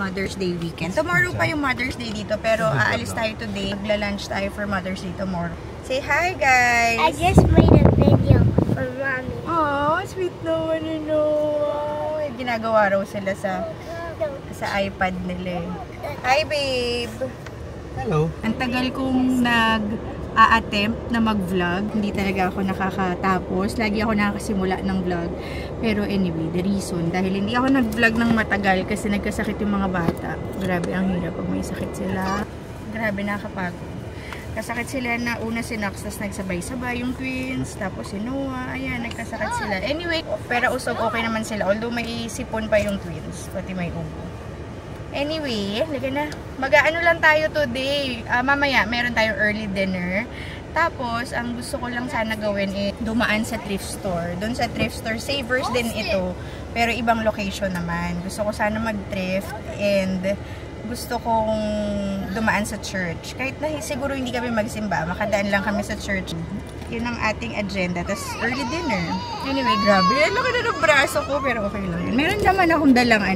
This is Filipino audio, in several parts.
Mother's Day weekend. Tomorrow pa yung Mother's Day dito, pero aalis tayo today. Magla-lunch tayo for Mother's Day tomorrow. Say hi, guys! I just made a video for Mommy. Oh, sweet naman ano. Ginagawa raw sila sa iPad nila. Hi, babe! Hello! Ang tagal kong nag-a-attempt na mag-vlog. Hindi talaga ako nakakatapos. Lagi ako nakakasimula ng vlog. Pero anyway, the reason, dahil hindi ako nag-vlog ng matagal kasi nagkasakit yung mga bata. Grabe, ang hirap pag may sakit sila. Grabe, nakakapagod. Kasakit sila na una si Nox, tapos nagsabay-sabay yung twins, tapos si Noah, ayan, nagkasakit sila. Anyway, pero usog okay naman sila. Although may sipon pa yung twins, pati may ubo. Anyway, lagyan na. Mag-ano lang tayo today. Mamaya, meron tayong early dinner. Tapos, ang gusto ko lang sana gawin is dumaan sa thrift store. Doon sa thrift store, Savers din ito. Pero ibang location naman. Gusto ko sana mag-thrift and gusto kong dumaan sa church. Kahit na siguro hindi kami magsimba, makadaan lang kami sa church. Yun ang ating agenda. Tapos, early dinner. Anyway, grabe. Laki na ng braso ko, pero okay lang yun. Meron naman akong dalang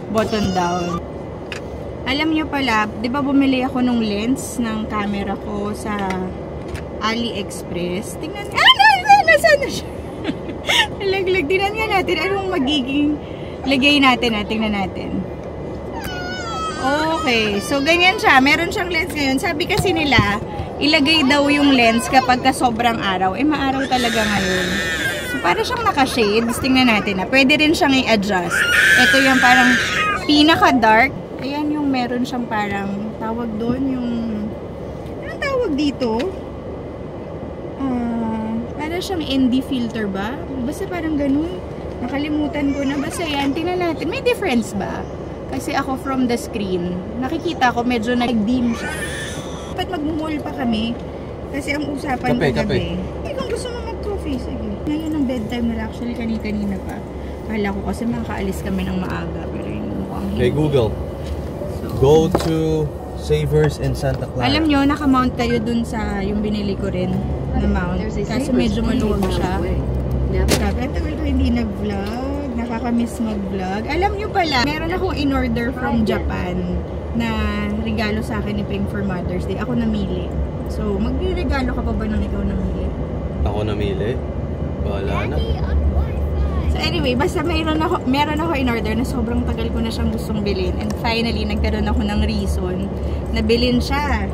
button down. Alam nyo pala, di ba bumili ako nung lens ng camera ko sa AliExpress? Tingnan nga, nasaan na siya? Laglag, tingnan nga natin anong magiging lagay natin, tingnan natin. Okay, so ganyan siya. Meron siyang lens ngayon. Sabi kasi nila, ilagay daw yung lens kapag ka sobrang araw. Maaraw talaga ngayon. So para siyang naka-shades. Tingnan natin na. Pwede rin siyang i-adjust. Ito yung parang pinaka-dark. Ayan yung meron siyang parang tawag doon yung anong tawag dito? Para siyang ND filter ba? Basta parang ganun. Nakalimutan ko na. Basta yan. Tingnan natin. May difference ba? Kasi ako from the screen, nakikita ko medyo nag-dim siya. Dapat mag-mall pa kami. Kasi ang usapan ko gabi. Kung gusto mo mag-coffee, sige. Ngayon ang bedtime nila. Actually, kanina pa. Kala ko kasi makakaalis kami ng maaga. Pero yung mukhang hindi. Hey Google, go to Savers in Santa Clara. Alam nyo, naka-mount kayo dun sa yung binili ko rin na mount. Kasi medyo maluwag siya. Grabe, ang tagal ko hindi nag-vlog. Nakakamiss mag-vlog. Alam nyo pala, meron akong in-order from Japan na regalo sa akin ni Pink for Mother's Day. Ako namili. So, magre-regalo ka pa ba nang ikaw namili? Ako namili? Bahala na. So anyway, basta meron ako in-order na sobrang tagal ko na siyang gustong bilhin. And finally, nagkaroon ako ng reason na bilhin siya.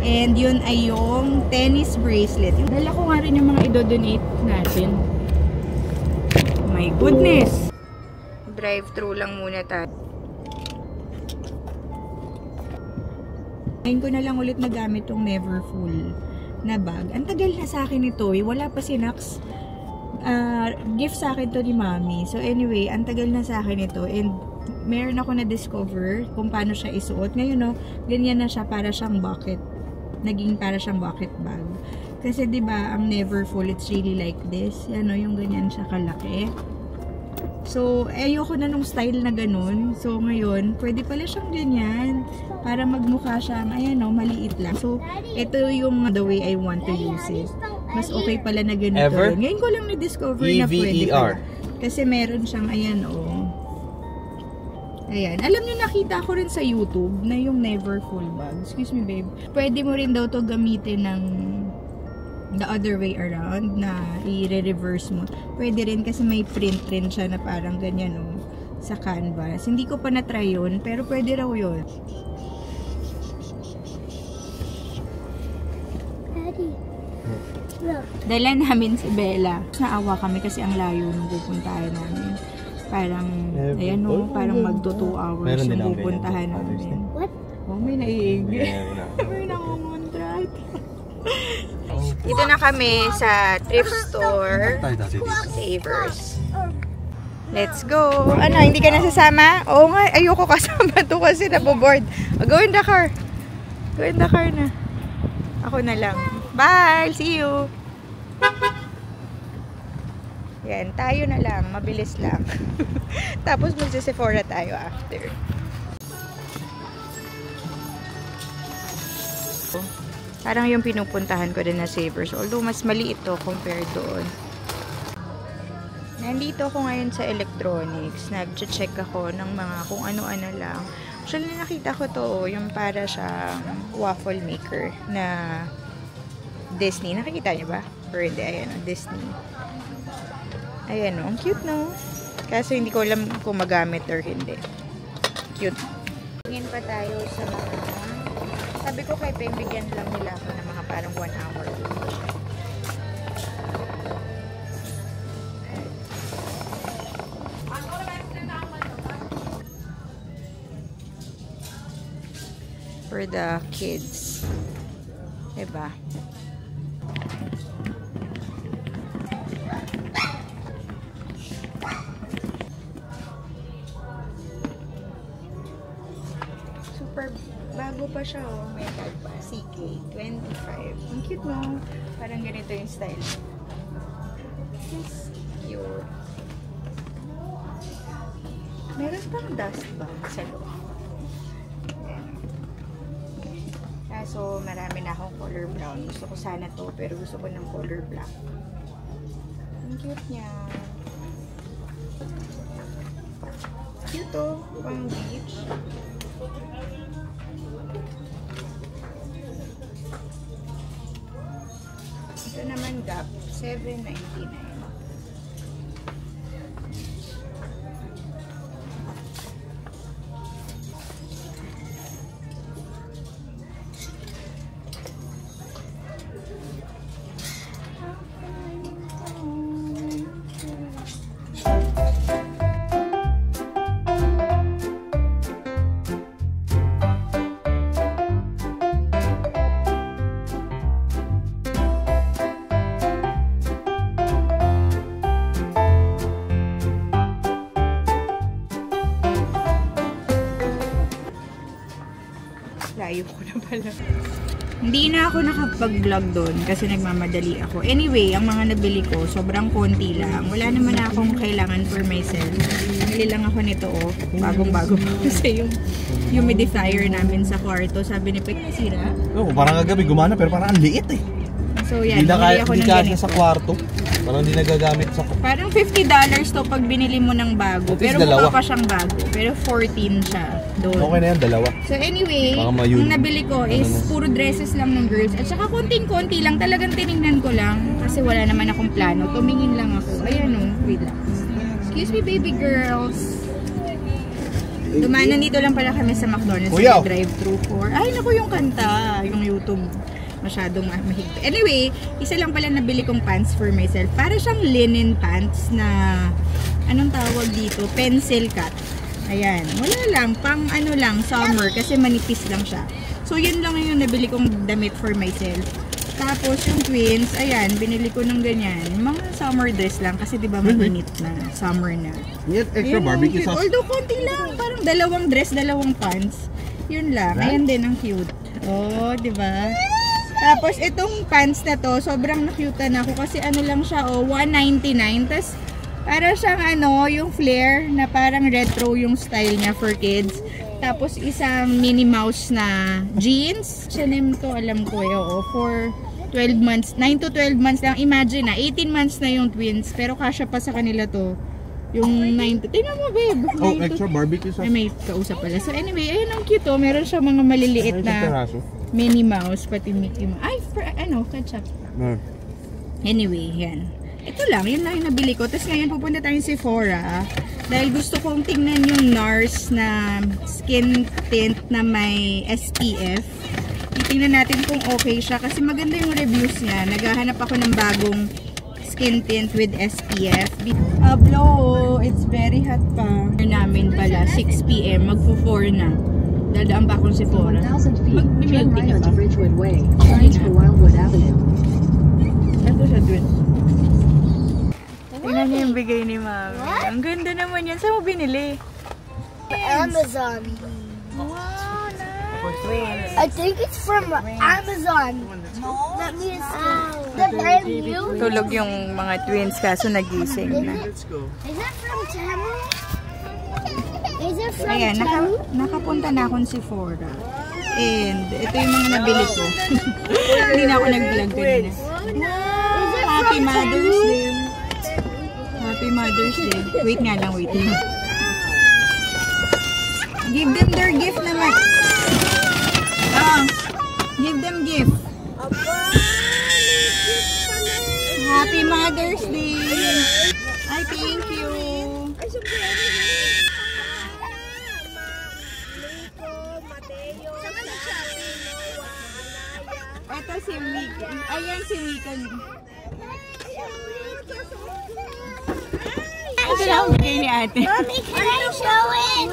And yun ay yung tennis bracelet. Dala ko nga rin yung mga i-donate natin. My goodness! Drive-thru lang muna tayo. Ngayon ko na lang ulit nagamit tong Never Full na bag. Ang tagal na sa akin ito eh. Wala pa si Nax. Gift sa akin to ni Mommy. So anyway, ang tagal na sa akin ito. And meron ako na-discover kung paano siya isuot. Ngayon ganyan na siya para siyang bucket. Naging para siyang bucket bag. Kasi 'di ba, ang Never Full, it's really like this. Yan yung ganyan siya kalaki. So, ayoko na nung style na ganun. So, ngayon, pwede pala siyang ganyan. Para magmukha siyang, maliit lang. So, ito yung the way I want to use it. Mas okay pala na ganito. Ngayon ko lang na-discover na pwede pala. Kasi meron siyang, ayan. Alam niyo, nakita ko rin sa YouTube na yung Never Full bag. Excuse me, babe. Pwede mo rin daw to gamitin ng the other way around na i-reverse mo. Pwede rin kasi may print rin siya na parang ganyan sa canvas. Hindi ko pa na-try yun, pero pwede raw yun. Daddy, look. Dala namin si Bella. Naawa kami kasi ang layo nung pupuntahan namin. Parang, parang magto 2 hours yung pupuntahan namin. What? May naiig. May nangungontract. Dito na kami sa thrift store. Savers. Let's go. Hindi ka nasasama? Oo nga, ayoko kasama to kasi naboboard. Go in the car. Go in the car na. Ako na lang. Bye! See you! Yan, tayo na lang. Mabilis lang. Tapos magsa-Sephora tayo after. Parang yung pinupuntahan ko din na Savers. Although, mas maliit to compared doon. Nandito ako ngayon sa electronics. Nag-check ako ng mga kung ano-ano lang. Actually, nakita ko to, yung para siyang waffle maker na Disney. Nakikita niyo ba? Or hindi, ayan, Disney. Ayan, ang cute, no? Kaso hindi ko alam kung magamit or hindi. Cute. Tingin pa tayo sa mga... Sabi ko kay Peng, bigyan lang nila ako ng mga parang 1 hour. For the kids. Diba? Super bago pa siya, oh. May tag pa. CK 25. Ang cute, no? Parang ganito yung style. Yes. Cute. Meron pang dust bag sa loob. So, marami na akong color brown. Gusto ko sana to, pero gusto ko ng color black. Ang cute niya. Cute to. Pang beach. Ito naman Gap. $7.99. Layo ko na pala. Hindi na ako nakapag-vlog doon kasi nagmamadali ako. Anyway, ang mga nabili ko, sobrang konti lang. Wala naman akong kailangan for myself. Bili lang ako nito, oh. Bagong-bago pa kasi yung humidifier namin sa kwarto. Sabi ni Pek, nasira? Oo, parang kagabi gumana pero parang ang liit eh. So yan, bili ako ng ganito. Sa kwarto. Parang hindi nagagamit sa... Parang $50 to pag binili mo ng bago. Pero mukha pa siyang bago. Pero 14 siya doon. Okay na yan, dalawa. So anyway, ang nabili ko is puro dresses lang ng girls. At saka konting-konti lang. Talagang tinignan ko lang. Kasi wala naman akong plano. Tumingin lang ako. Ayan o, wait lang. Excuse me, baby girls. Dumaan, nandito lang pala kami sa McDonald's. Sa drive-thru for... Ay, naku yung kanta. Yung YouTube. Masyadong mahigpit. Anyway, isa lang pala nabili kong pants for myself. Para siyang linen pants na, anong tawag dito? Pencil cut. Ayan. Wala lang. Pang ano lang, summer. Kasi manipis lang siya. So, yun lang yung nabili kong damit for myself. Tapos, yung twins, ayan, binili ko ng ganyan. Mga summer dress lang. Kasi diba mainit na. Summer na. Yes, extra barbecue sauce. Although, konti lang. Parang dalawang dress, dalawang pants. Yun lang. Ayan din, ang cute. Oh, diba? Tapos, itong pants na to, sobrang na-cute na ako kasi ano lang siya, oh, $1.99. Tapos, para siyang ano, yung flare na parang retro yung style niya for kids. Tapos, isang Minnie Mouse na jeans. H&M to, alam ko eh, oo, for 12 months, 9 to 12 months lang. Imagine na, 18 months na yung twins, pero kasya pa sa kanila to. Yung 9 to, tingnan mo babe. Oh, extra barbecue sauce. Ay, may kausap pala. So, anyway, ayun ang cute oh. Meron siya mga maliliit na Minnie Mouse, pati Mickey Mouse. Ay, for, ano, ketchup. Anyway, yan. Ito lang, yun lang yung nabili ko. Tapos ngayon pupunta tayong Sephora. Dahil gusto kong tingnan yung NARS na skin tint na may SPF. Tingnan natin kung okay siya. Kasi maganda yung reviews niya. Naghahanap ako ng bagong skin tint with SPF. Ablo, it's very hot pa. Namin pala, 6 PM, magpo-4 na. Dadaan ba akong Sephora? Mag-milk tea ka ba? Ito sa twins. Tingnan niyo yung bigay ni Mami. Ang ganda naman yan. Saan mo binili? Amazon. Wow, nice. I think it's from Amazon. Let me see. The brand new. Tulog yung mga twins kaso nagising na. Is that from Temu? Is it from Ayan, Temu? nakapunta na akong Sephora. And ito yung mga nabili ko. Hindi na ako nag-vlog kanina. Happy Mother's Day. Happy Mother's Day. Wait nga lang, wait. Hindi Give them their gift naman. Give them gift. Happy Mother's Day. Ay, thank you. Ito si Mika. Ayan si Mika. Ito na ang bigay ni ate. Mommy, can I show it?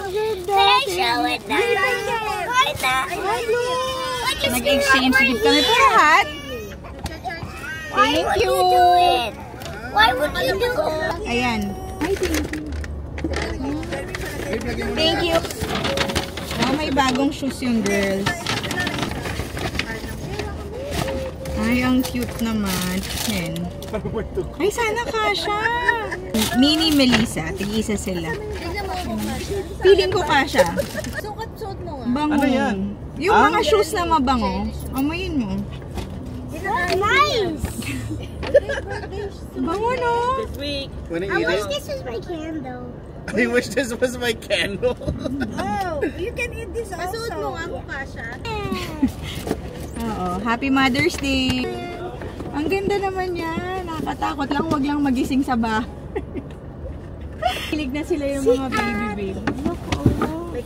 Can I show it? Nag-exchange gift kami for hat. Thank you. Why would you do it? Ayan. Ay, thank you. Oh, may bagong shoes yung girls. Ay, ang cute naman. Yan. Ay, sana kasha. Mini Melissa. Tig-isa sila. Feeling ko kasha. Sukat-suot mo nga. Bango. Ano yan? Yung mga shoes na mabango. Amoyin mo. Nice! Bango, no? This week. Wanna I eat wish it? this was my candle. I wish this was my candle. Oh, you can eat this also. Suot mo nga mukha siya. Oo. Happy Mother's Day. Ang ganda naman yan. Nakakatakot lang. Huwag lang magising sa bahay. Hilig na sila yung mga baby.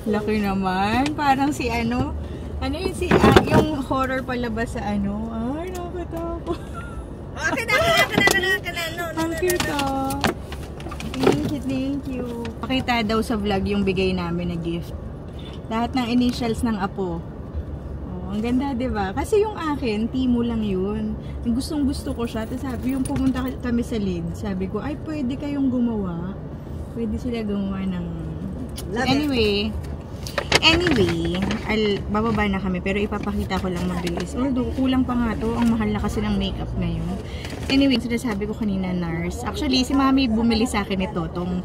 Laki naman. Parang si ano. Ano yun si yung horror palabas sa ano. Ay, nakakatakot. Okay na. Ang cute oh. Thank you. Pakita daw sa vlog yung bigay namin na gift. Lahat ng initials ng apo. Oh, ang ganda, 'di ba? Kasi yung akin, Timo lang 'yun. Gustong-gusto ko siya. Tapos sabi yung pumunta kami sa Leeds, sabi ko, ay pwede kayong gumawa. Pwede sila gumawa ng Anyway, bababa na kami pero ipapakita ko lang mabilis. Although, kulang pa nga to. Ang mahal na kasi ng makeup ngayon. Anyway, sinasabi ko kanina, NARS. Actually, si Mami bumili sa akin ito. Itong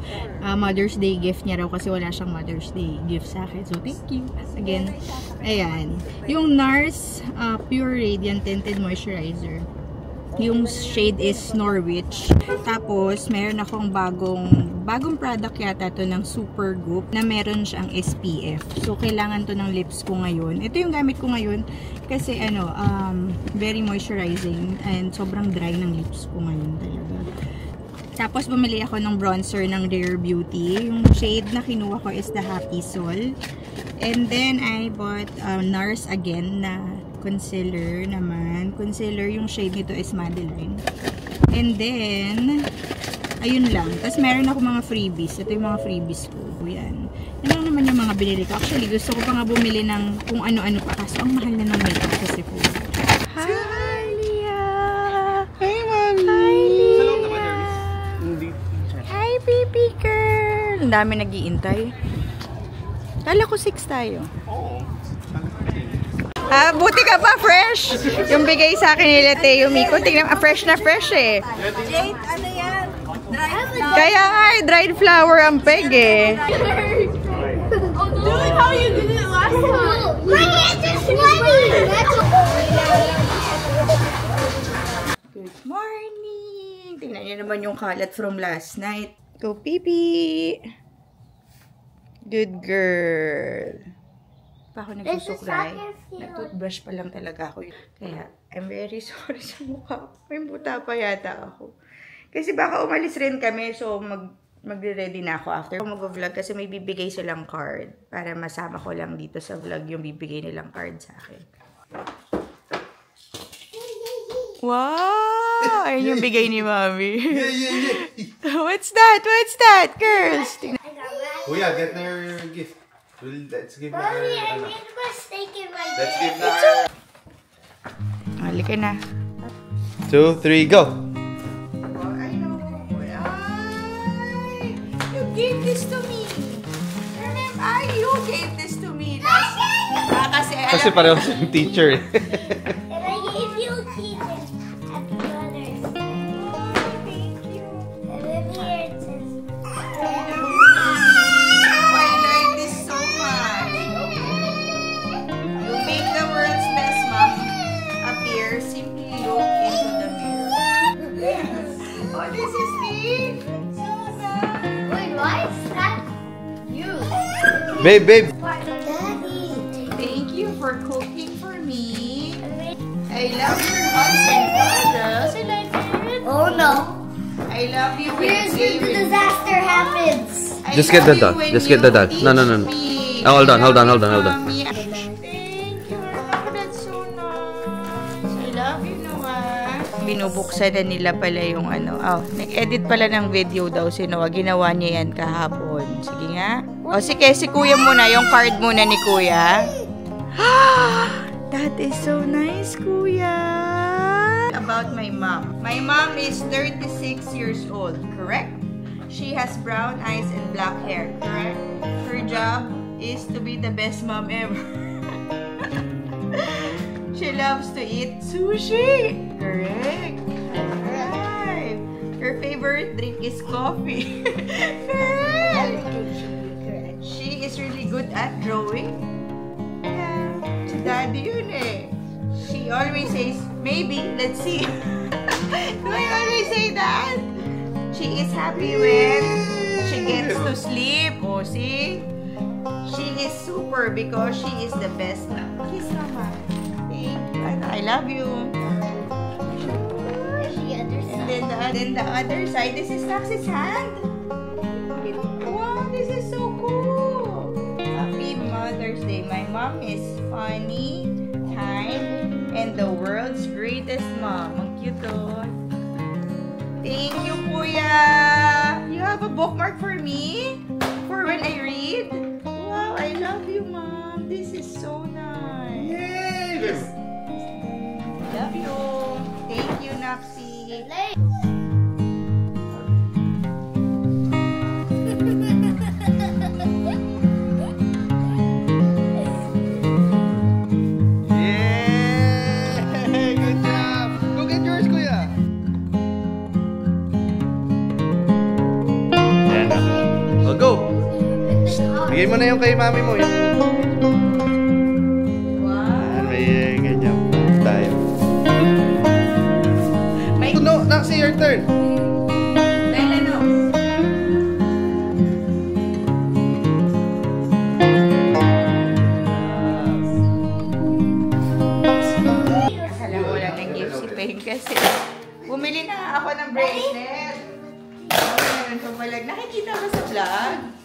Mother's Day gift niya raw kasi wala siyang Mother's Day gift sa akin. So, thank you. Again, ayan. Yung NARS Pure Radiant Tinted Moisturizer. Yung shade is Norwich. Tapos, meron akong bagong product yata to ng Supergoop na meron siyang SPF. So, kailangan to ng lips ko ngayon. Ito yung gamit ko ngayon kasi very moisturizing and sobrang dry ng lips ko ngayon talaga. Tapos, bumili ako ng bronzer ng Rare Beauty. Yung shade na kinuha ko is the Happy Soul. And then, I bought NARS again na concealer naman. Concealer, yung shade nito is Madeline. And then, ayun lang. Tapos meron ako mga freebies. Ito yung mga freebies ko. Yan. Yan lang naman yung mga binili ko. Actually, gusto ko pa nga bumili ng kung ano-ano pa. Kaso, ang mahal na ng makeup kasi po. Hi, Leah! Hey, Mommy! Hi, Leah! Hindi. Hi, baby girl! Ang dami nag-iintay. Kala ko 6 tayo. Oo. Buti ka pa, fresh! Yung bigay sa akin nila Teo Miko. Tingnan, fresh na fresh eh. Jade, ano yan? Kaya nga, dried flower ang peg eh. Dude, how you did it last time? My hands are sweaty! Good morning! Tingnan niyo naman yung kalat from last night. Go, Pipi! Good girl. Pa ako nagsusuklay. Nag-toothbrush pa lang talaga ako. Kaya, I'm very sorry sa mukha. May buta pa yata ako. Kasi baka umalis rin kami, so magre-ready na ako after mag-vlog kasi may bibigay silang card para masama ko lang dito sa vlog yung bibigay nilang card sa akin. Wow! Ayun yung bigay ni Mami. What's that? What's that, girls? Oh yeah, get their gift. Let's give her. Mommy, I made a mistake in my Let's give bed. her. Halika na. 2, 3, go. I know. Ay, you gave this to me. Remember, you gave this to me. Kasi pareho siyang teacher. And I gave you a key. Happy Mother's Day. Thank you. And then here it says, I like this so much. To make the world's best mom appear, simply look into the mirror. Oh, this is me. So nice. wait, why is that you? Babe. Why I love you. Here's when the disaster happens. Just get the dog. Just get the dog. No. Oh, hold on. Thank you. That's so nice. I love you, Noah. Binubuksan na nila pala yung ano. Oh, nag-edit pala ng video daw si Noah. Ginawa niya yan kahapon. Sige nga. O, sige, si Kuya muna. Yung card muna ni Kuya. That is so nice, Kuya. About my mom. My mom is 36 years old, correct? She has brown eyes and black hair, correct? Her job is to be the best mom ever. She loves to eat sushi, correct? Right. Her favorite drink is coffee. Correct. She is really good at drawing. Yeah. Si Daddy yun eh. She always says, maybe, let's see. Do I always say that? She is happy when she gets to sleep. Oh, see? She is super because she is the best. Kiss Mama. Thank you. I love you. And then the other side, this is Naxi's hand. Wow, this is so cool. Happy Mother's Day. My mom is funny, kind, and the world's greatest mom. Ang cute oh. Thank you, Kuya. You have a bookmark for me? For when I read? Wow, I love you, Mom. This is so nice. Yes. Love you. Thank you, Naxi. Bigay mo na yung kay mami mo. Wow. May ganyan tayo. No, Naxi, your turn. Ano? Akala ko lang ng gift si Peg kasi bumili na ako ng bracelet. Meron ko pala. Nakikita ko sa vlog.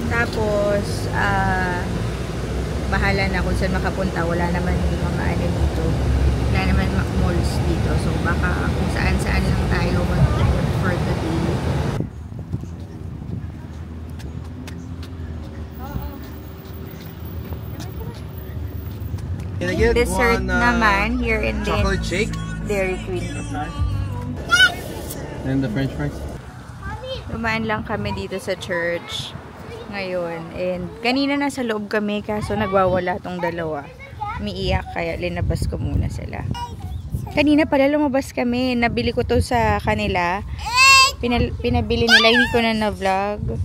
Tapos, bahala na kung saan makapunta. Wala naman yung mga ano dito. Wala naman malls dito. So, baka kung saan-saan lang tayo mag-trip for today. Can I get dessert one, naman here in chocolate shake? Dairy Queen. And the french fries? Dumaan lang kami dito sa church ngayon. And kanina nasa loob kami kaso nagwawala tong dalawa. Umiiyak kaya linabas ko muna sila. Kanina pala lumabas kami. Nabili ko to sa kanila. Pinabili nila. Hindi ko na na-vlog.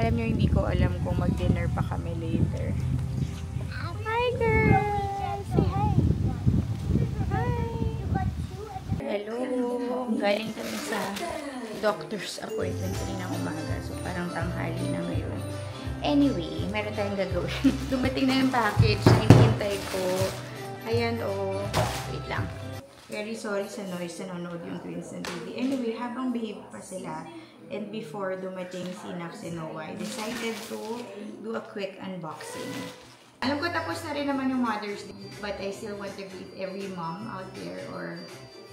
Alam nyo, hindi ko alam kung mag-dinner pa kami later. Hi girls! Say hi! Hello! Galing kami sa doctor's appointment kanina umaga. So, parang tanghali na ngayon. Anyway, meron tayong gagawin. Dumating na yung package. Hinihintay ko. Ayan, oh. Wait lang. Very sorry sa noise. Nanonood yung twins ng TV. Anyway, habang behave pa sila, and before dumating si Nax and Noah, I decided to do a quick unboxing. Alam ko tapos na rin naman yung Mother's Day, but I still want to greet every mom out there or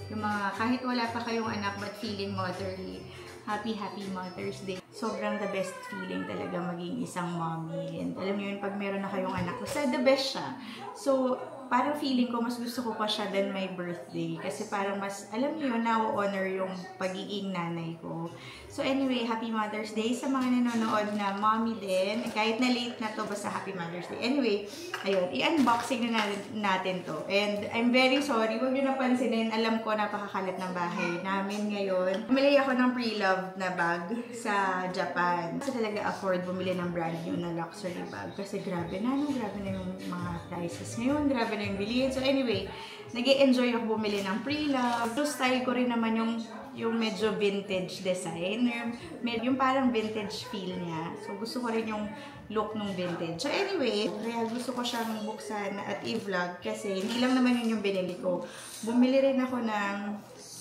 yung mga, kahit wala pa kayong anak but feeling motherly, happy Mother's Day. Sobrang the best feeling talaga maging isang mommy. And alam niyo yun, pag meron na kayong anak, basta the best siya. So, parang feeling ko mas gusto ko pa siya than my birthday. Kasi parang mas, alam niyo, na-honor yung pagiging nanay ko. So anyway, Happy Mother's Day sa mga nanonood na mommy din. Kahit na late na to, basta Happy Mother's Day. Anyway, ayun, i-unboxing na natin to. And I'm very sorry, huwag niyo napansinin. Alam ko, napakakalat ng bahay namin ngayon. Bumili ako ng pre-loved na bag sa Japan. Kasi talaga afford bumili ng brand new na luxury bag. Kasi grabe na, grabe na yung mga prices ngayon. Grabe na yung bilihin. So anyway, nag-i-enjoy ako bumili ng pre-loved. So style ko rin naman yung medyo vintage design. Yung parang vintage feel niya. So, gusto ko rin yung look ng vintage. So, anyway, kaya gusto ko siyang buksan at i-vlog kasi hindi lang naman yun yung binili ko. Bumili rin ako ng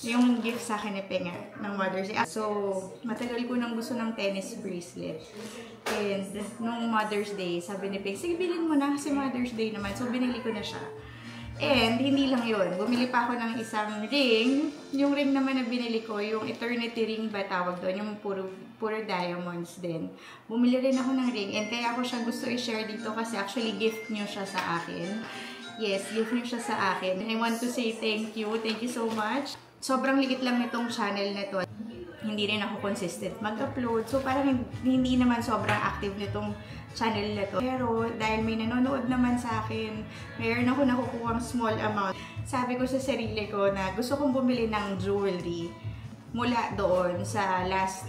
yung gift sa akin ni Penga ng Mother's Day. So, matagal ko nang gusto ng tennis bracelet. And, nung Mother's Day, sabi ni Penga, sige, bilhin mo na kasi Mother's Day naman. So, binili ko na siya. And, hindi lang yun. Bumili pa ako ng isang ring. Yung ring naman na binili ko, yung eternity ring ba tawag doon? Yung puro diamonds din. Bumili rin ako ng ring. And kaya ako siya gusto i-share dito kasi actually gift nyo siya sa akin. Yes, gift nyo siya sa akin. And I want to say thank you. Thank you so much. Sobrang liit lang nitong channel na to. Hindi rin ako consistent mag-upload. So, parang hindi naman sobrang active nitong channel na to. Pero, dahil may nanonood naman sa akin, mayroon ako nakukuhang small amount. Sabi ko sa sarili ko na gusto kong bumili ng jewelry mula doon sa last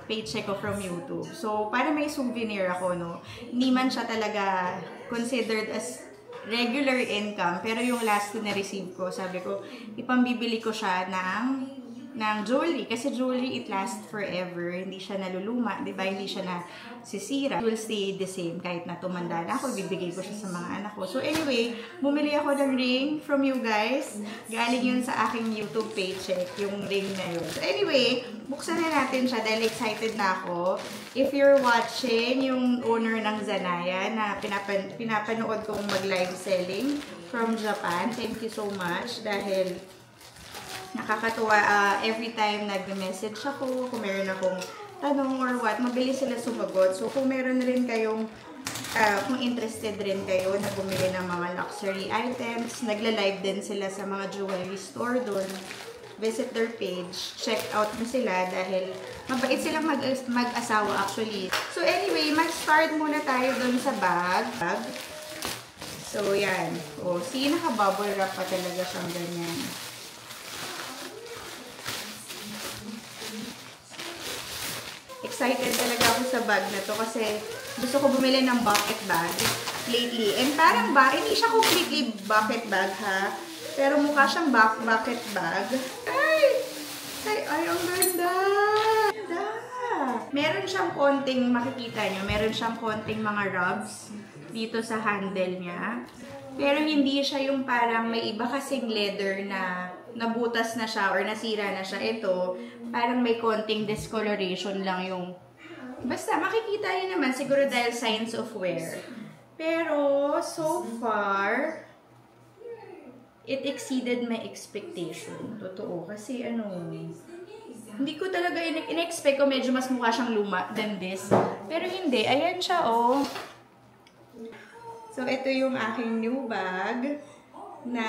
paycheck ko from YouTube. So, para may souvenir ako, no? Hindi man siya talaga considered as regular income. Pero yung last na receive ko, sabi ko, ipambibili ko siya ng jewelry. Kasi jewelry, it lasts forever. Hindi siya naluluma, di ba? Hindi siya nasisira. It will stay the same. Kahit na tumanda na ako, bibigay ko siya sa mga anak ko. So anyway, bumili ako ng ring from you guys. Galing yun sa aking YouTube paycheck, yung ring na yun. So anyway, buksan na natin siya dahil excited na ako. If you're watching, yung owner ng Zanaya na pinapanood kong mag-live selling from Japan, thank you so much dahil nakakatuwa every time nag-message ako, kung meron akong tanong or what, mabilis sila sumagot. So, kung meron rin kayong, kung interested rin kayo na bumili ng mga luxury items, nagla-live din sila sa mga jewelry store doon. Visit their page, check out mo sila dahil mabait silang mag-asawa actually. So, anyway, mag-start muna tayo doon sa bag. So, yan. O, see, naka-bubble wrap pa talaga siyang ganyan. Excited talaga ako sa bag na to kasi gusto ko bumili ng bucket bag lately. And parang hindi siya completely bucket bag ha. Pero mukha siyang bucket bag. Ay, ang ganda! Meron siyang konting, makikita nyo, meron siyang konting mga rubs dito sa handle niya. Pero hindi siya yung parang may iba kasing leather na nabutas na siya or nasira na siya. Ito, parang may konting discoloration lang yung... Basta, makikita yun naman siguro dahil signs of wear. Pero, so far, it exceeded my expectation. Totoo. Kasi hindi ko talaga in-expect ko medyo mas mukha siyang luma than this. Pero hindi. Ayan siya, oh. So, ito yung aking new bag na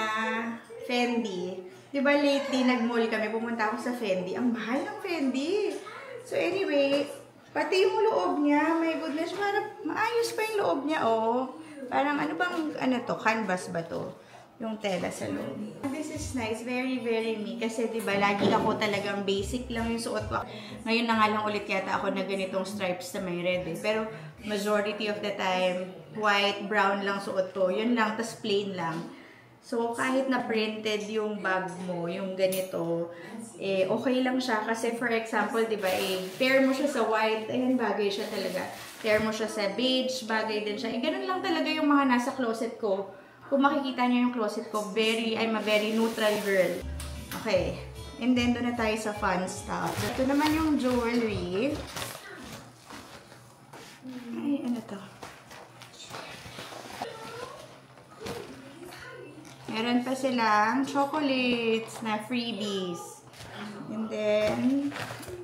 Fendi. Diba lately, nag-mall kami, pumunta ako sa Fendi. Ang mahal ng Fendi. So, anyway, pati yung loob niya, my goodness, parang maayos pa yung loob niya, oh. Parang to, canvas ba to? Yung tela sa loob. This is nice, very, very me. Kasi diba, lagi ako talagang basic lang yung suot ko. Ngayon na nga lang ulit yata ako na ganitong stripes na may red eh. Pero majority of the time, white, brown lang suot ko. Yun lang, tas plain lang. So, kahit na printed yung bag mo, yung ganito, okay lang siya. Kasi for example, diba, pair mo siya sa white, ayan, bagay siya talaga. Pair mo siya sa beige, bagay din siya. Ganun lang talaga yung mga nasa closet ko. Kung makikita niyo yung closet ko, I'm a very neutral girl. Okay. And then, doon na tayo sa fun stuff. Ito naman yung jewelry. Ay, ano to? Meron pa silang chocolates na freebies. And then,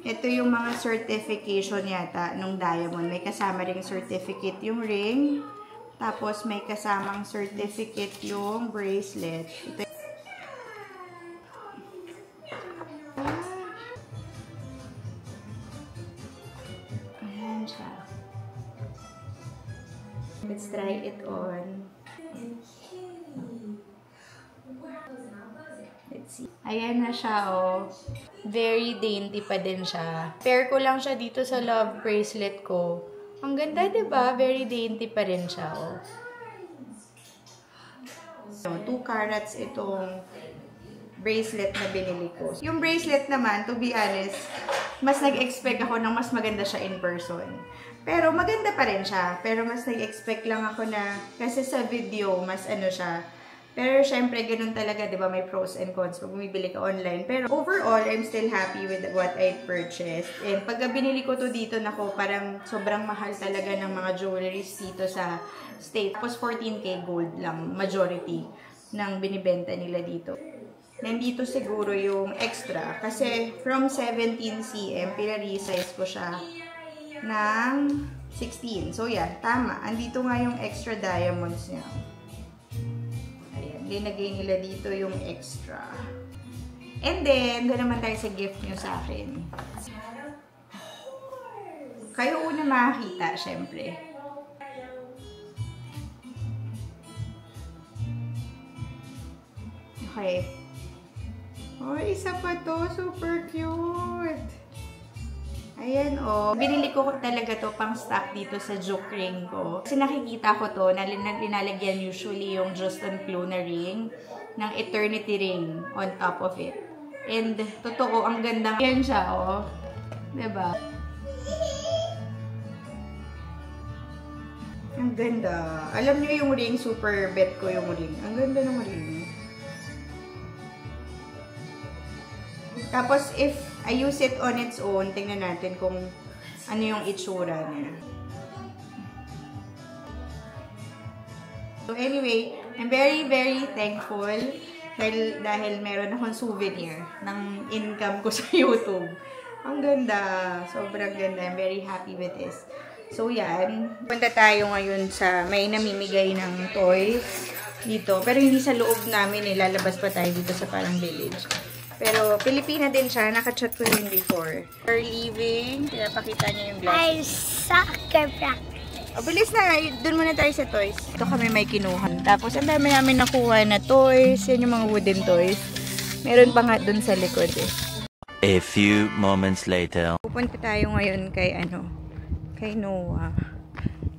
ito yung mga certification yata nung diamond. May kasama ring certificate yung ring. Tapos, may kasamang certificate yung bracelet. Ito. Ayan siya. Let's try it on. Let's see. Ayan na siya, oh. Very dainty pa din siya. Pair ko lang siya dito sa love bracelet ko. Ang ganda, diba? Very dainty pa rin siya, oh. So, 2 carats itong bracelet na binili ko. Yung bracelet naman, to be honest, mas nag-expect ako ng mas maganda siya in person. Pero maganda pa rin siya. Pero mas nag-expect lang ako na, kasi sa video, mas ano siya. Pero syempre, ganun talaga, di ba? May pros and cons pag bumibili ka online. Pero overall, I'm still happy with what I purchased. And pag binili ko to dito, nako, parang sobrang mahal talaga ng mga jewelries dito sa state. Tapos 14K gold lang, majority ng binibenta nila dito. Nandito siguro yung extra. Kasi from 17 cm, pinaresize ko siya ng 16. So yan, tama. Andito nga yung extra diamonds niya. Linagay nila dito yung extra. And then, doon naman tayo sa gift nyo sa akin. Kayo una makakita, syempre. Okay. Oh, isa pa to. Super cute. Ayan, oh. Binili ko talaga to pang stock dito sa joke ring ko. Kasi nakikita ko to, na linalagyan usually yung Justin Clue na ring ng eternity ring on top of it. And, totoo, ang ganda. Ayan siya, oh. Diba? Ang ganda. Alam niyo yung ring, super bet ko yung ring. Ang ganda ng ring. Tapos, if I use it on its own, tingnan natin kung ano yung itsura niya. So, anyway, I'm very, very thankful dahil meron akong souvenir ng income ko sa YouTube. Ang ganda. Sobrang ganda. I'm very happy with this. So, yan. Punta tayo ngayon sa may namimigay ng toys dito. Pero hindi sa loob namin. Lalabas pa tayo dito sa parang village. Pero, Pilipina din siya. Nakachat ko rin before. We're leaving. Pinapakita niya yung glasses. I soccer practice. O, bilis na. Doon muna tayo sa toys. Ito kami may kinuhan. Tapos, ang dami namin nakuha na toys. Yan yung mga wooden toys. Meron pa nga doon sa likod eh. A few moments later. Pupunta tayo ngayon kay kay Noah.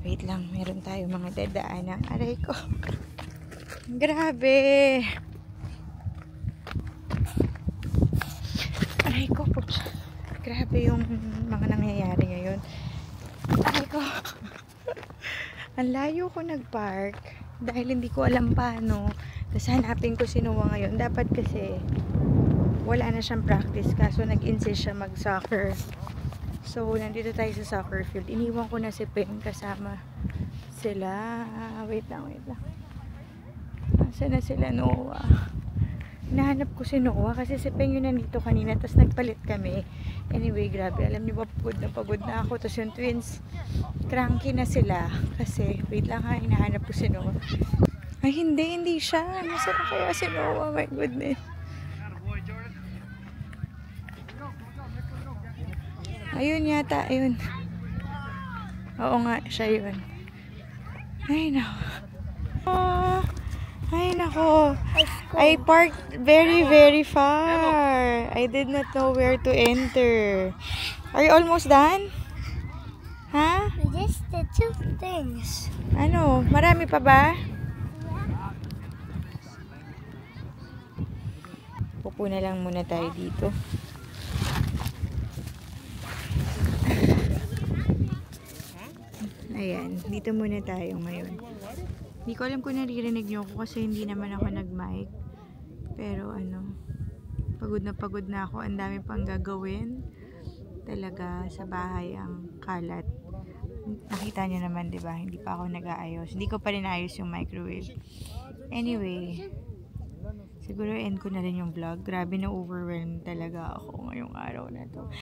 Wait lang. Meron tayo mga dadaanan. Aray ko. Grabe. Aray ko, grabe yung mga nangyayari ngayon. Aray ko. Ang layo ko nag-park dahil hindi ko alam paano. Tapos hanapin ko si Noah ngayon. Dapat kasi wala na siyang practice kaso nag-insist siya mag-soccer. So, nandito tayo sa soccer field. Iniwan ko na si Peng kasama sila. Wait lang. Nasaan na sila, Noah? Hinahanap ko si Noah kasi si Peng yun nandito kanina tapos nagpalit kami. Anyway, grabe. Alam niyo ba, pagod na ako. Tapos yung twins, cranky na sila. Kasi, wait lang ha, hinahanap ko si Noah. Ay, hindi siya. Nasaan na kaya si Noah? My goodness. Ayun yata, ayun. Oo nga, siya yun. Ay, nako. Ay, nako. I parked very, very far. I did not know where to enter. Are you almost done? Ha? Just the 2 things. Ano? Marami pa ba? Pupo na lang muna tayo dito. Ayan, dito muna tayo ngayon. Hindi ko alam kung naririnig nyo ako kasi hindi naman ako nag-mic. Pero pagod na ako. Ang dami pang gagawin. Talaga sa bahay ang kalat. Nakita nyo naman, diba? Hindi pa ako nag-aayos. Hindi ko pa rin ayos yung microwave. Anyway, siguro end ko na rin yung vlog. Grabe na overwhelmed talaga ako ngayong araw na to.